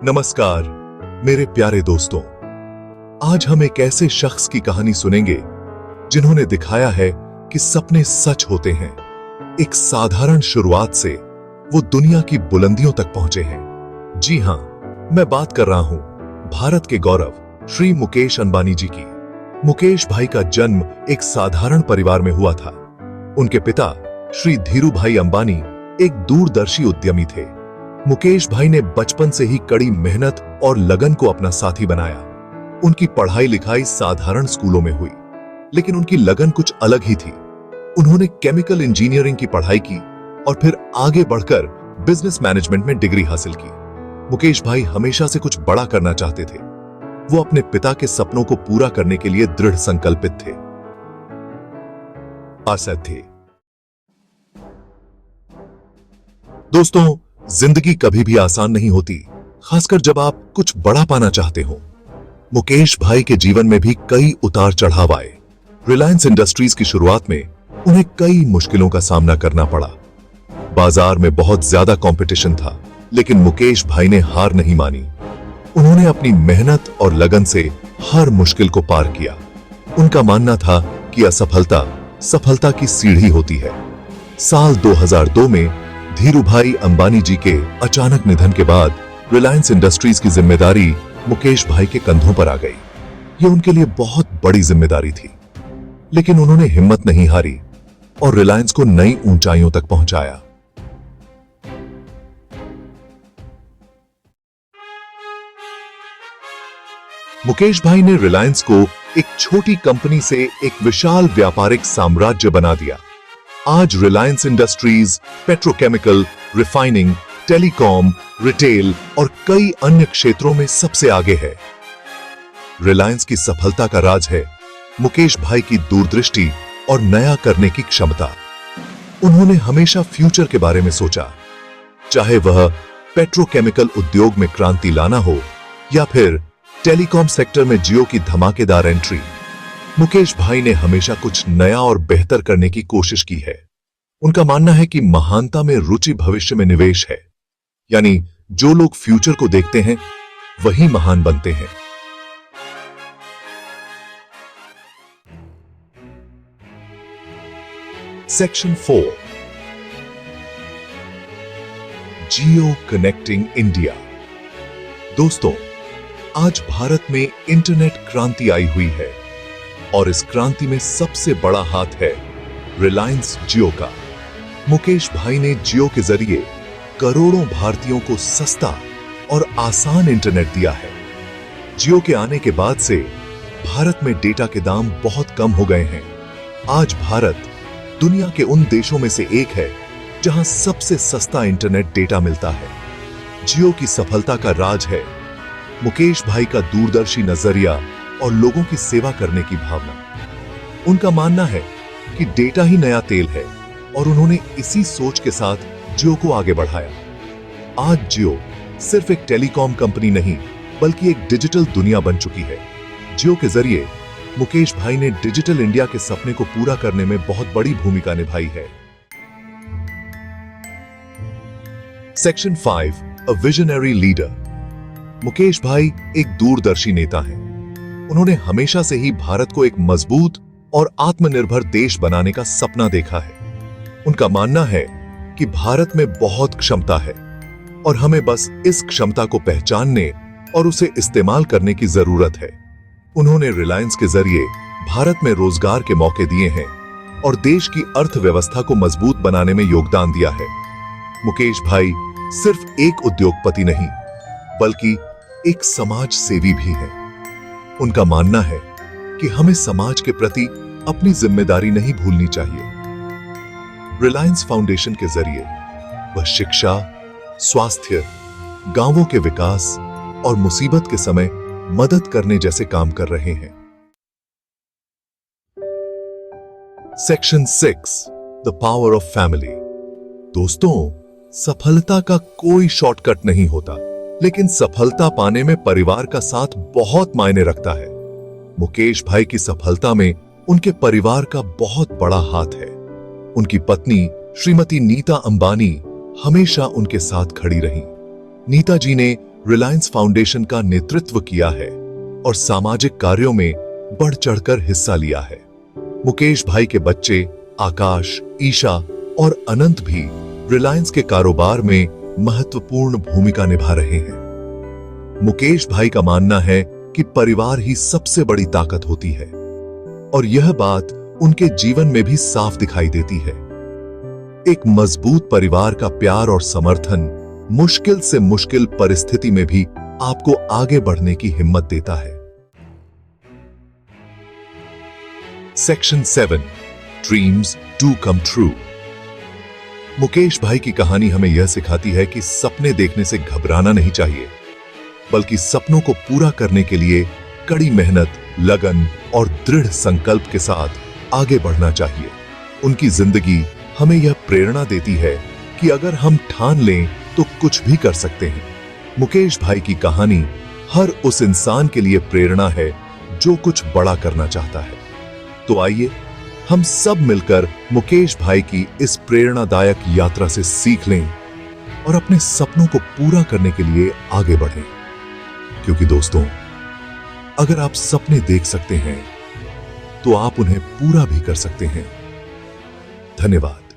नमस्कार मेरे प्यारे दोस्तों। आज हम एक ऐसे शख्स की कहानी सुनेंगे जिन्होंने दिखाया है कि सपने सच होते हैं। एक साधारण शुरुआत से वो दुनिया की बुलंदियों तक पहुंचे हैं। जी हां, मैं बात कर रहा हूं भारत के गौरव श्री मुकेश अंबानी जी की। मुकेश भाई का जन्म एक साधारण परिवार में हुआ था। उनके पिता श्री धीरू भाई अंबानी एक दूरदर्शी उद्यमी थे। मुकेश भाई ने बचपन से ही कड़ी मेहनत और लगन को अपना साथी बनाया। उनकी पढ़ाई लिखाई साधारण स्कूलों में हुई, लेकिन उनकी लगन कुछ अलग ही थी। उन्होंने केमिकल इंजीनियरिंग की पढ़ाई की और फिर आगे बढ़कर बिजनेस मैनेजमेंट में डिग्री हासिल की। मुकेश भाई हमेशा से कुछ बड़ा करना चाहते थे। वो अपने पिता के सपनों को पूरा करने के लिए दृढ़ संकल्पित थे। असद थे। दोस्तों, जिंदगी कभी भी आसान नहीं होती, खासकर जब आप कुछ बड़ा पाना चाहते हो। मुकेश भाई के जीवन में भी कई उतार चढ़ाव आए। रिलायंस इंडस्ट्रीज की शुरुआत में उन्हें कई मुश्किलों का सामना करना पड़ा। बाजार में बहुत ज्यादा कंपटीशन था, लेकिन मुकेश भाई ने हार नहीं मानी। उन्होंने अपनी मेहनत और लगन से हर मुश्किल को पार किया। उनका मानना था कि असफलता सफलता की सीढ़ी होती है। साल 2002 में धीरू भाई अंबानी जी के अचानक निधन के बाद रिलायंस इंडस्ट्रीज की जिम्मेदारी मुकेश भाई के कंधों पर आ गई। यह उनके लिए बहुत बड़ी जिम्मेदारी थी, लेकिन उन्होंने हिम्मत नहीं हारी और रिलायंस को नई ऊंचाइयों तक पहुंचाया। मुकेश भाई ने रिलायंस को एक छोटी कंपनी से एक विशाल व्यापारिक साम्राज्य बना दिया। आज Reliance industries petrochemical, refining, telecom, retail और कई अन्य क्षेत्रों में सबसे आगे है। रिलायंस की सफलता का राज है मुकेश भाई की दूरदृष्टि और नया करने की क्षमता। उन्होंने हमेशा फ्यूचर के बारे में सोचा, चाहे वह पेट्रोकेमिकल उद्योग में क्रांति लाना हो या फिर टेलीकॉम सेक्टर में जियो की धमाकेदार एंट्री। मुकेश भाई ने हमेशा कुछ नया और बेहतर करने की कोशिश की है। उनका मानना है कि महानता में रुचि भविष्य में निवेश है, यानी जो लोग फ्यूचर को देखते हैं वही महान बनते हैं। सेक्शन 4, जियो कनेक्टिंग इंडिया। दोस्तों, आज भारत में इंटरनेट क्रांति आई हुई है और इस क्रांति में सबसे बड़ा हाथ है रिलायंस जियो का। मुकेश भाई ने जियो के जरिए करोड़ों भारतीयों को सस्ता और आसान इंटरनेट दिया है। जियो के आने के बाद से भारत में डेटा के दाम बहुत कम हो गए हैं। आज भारत दुनिया के उन देशों में से एक है जहां सबसे सस्ता इंटरनेट डेटा मिलता है। जियो की सफलता का राज है मुकेश भाई का दूरदर्शी नजरिया और लोगों की सेवा करने की भावना। उनका मानना है कि डेटा ही नया तेल है और उन्होंने इसी सोच के साथ जियो को आगे बढ़ाया। आज जियो सिर्फ एक टेलीकॉम कंपनी नहीं, बल्कि एक डिजिटल दुनिया बन चुकी है। जियो के जरिए मुकेश भाई ने डिजिटल इंडिया के सपने को पूरा करने में बहुत बड़ी भूमिका निभाई है। Section 5, a visionary leader. Mukesh भाई एक दूरदर्शी नेता हैं। उन्होंने हमेशा से ही भारत को एक मजबूत और आत्मनिर्भर देश बनाने का सपना देखा है। उनका मानना है कि भारत में बहुत क्षमता है और हमें बस इस क्षमता को पहचानने और उसे इस्तेमाल करने की जरूरत है। उन्होंने रिलायंस के जरिए भारत में रोजगार के मौके दिए हैं और देश की अर्थव्यवस्था को मजबूत बनाने में योगदान दिया है। मुकेश भाई सिर्फ एक उद्योगपति नहीं, बल्कि एक समाज सेवी भी है। उनका मानना है कि हमें समाज के प्रति अपनी जिम्मेदारी नहीं भूलनी चाहिए। रिलायंस फाउंडेशन के जरिए वह शिक्षा, स्वास्थ्य, गांवों के विकास और मुसीबत के समय मदद करने जैसे काम कर रहे हैं। Section 6, the power of family. दोस्तों, सफलता का कोई शॉर्टकट नहीं होता, लेकिन सफलता पाने में परिवार का साथ बहुत मायने रखता है। मुकेश भाई की सफलता में उनके परिवार का बहुत बड़ा हाथ है। उनकी पत्नी श्रीमती नीता अंबानी हमेशा उनके साथ खड़ी रहीं। नीता जी ने रिलायंस फाउंडेशन का नेतृत्व किया है और सामाजिक कार्यों में बढ़ चढ़कर हिस्सा लिया है। मुकेश भाई के बच्चे आकाश, ईशा और अनंत भी रिलायंस के कारोबार में महत्वपूर्ण भूमिका निभा रहे हैं। मुकेश भाई का मानना है कि परिवार ही सबसे बड़ी ताकत होती है और यह बात उनके जीवन में भी साफ दिखाई देती है। एक मजबूत परिवार का प्यार और समर्थन मुश्किल से मुश्किल परिस्थिति में भी आपको आगे बढ़ने की हिम्मत देता है। Section 7 dreams do come true. Mukesh भाई की कहानी हमें यह सिखाती है कि सपने देखने से घबराना नहीं चाहिए, बल्कि सपनों को पूरा करने के लिए कड़ी मेहनत, लगन और दृढ़ संकल्प के साथ आगे बढ़ना चाहिए। उनकी जिंदगी हमें यह प्रेरणा देती है कि अगर हम ठान लें तो कुछ भी कर सकते हैं। मुकेश भाई की कहानी हर उस इंसान के लिए प्रेरणा है जो कुछ बड़ा करना चाहता है। तो आइए हम सब मिलकर मुकेश भाई की इस प्रेरणादायक यात्रा से सीख लें और अपने सपनों को पूरा करने के लिए आगे बढ़ें। क्योंकि दोस्तों, अगर आप सपने देख सकते हैं तो आप उन्हें पूरा भी कर सकते हैं। धन्यवाद।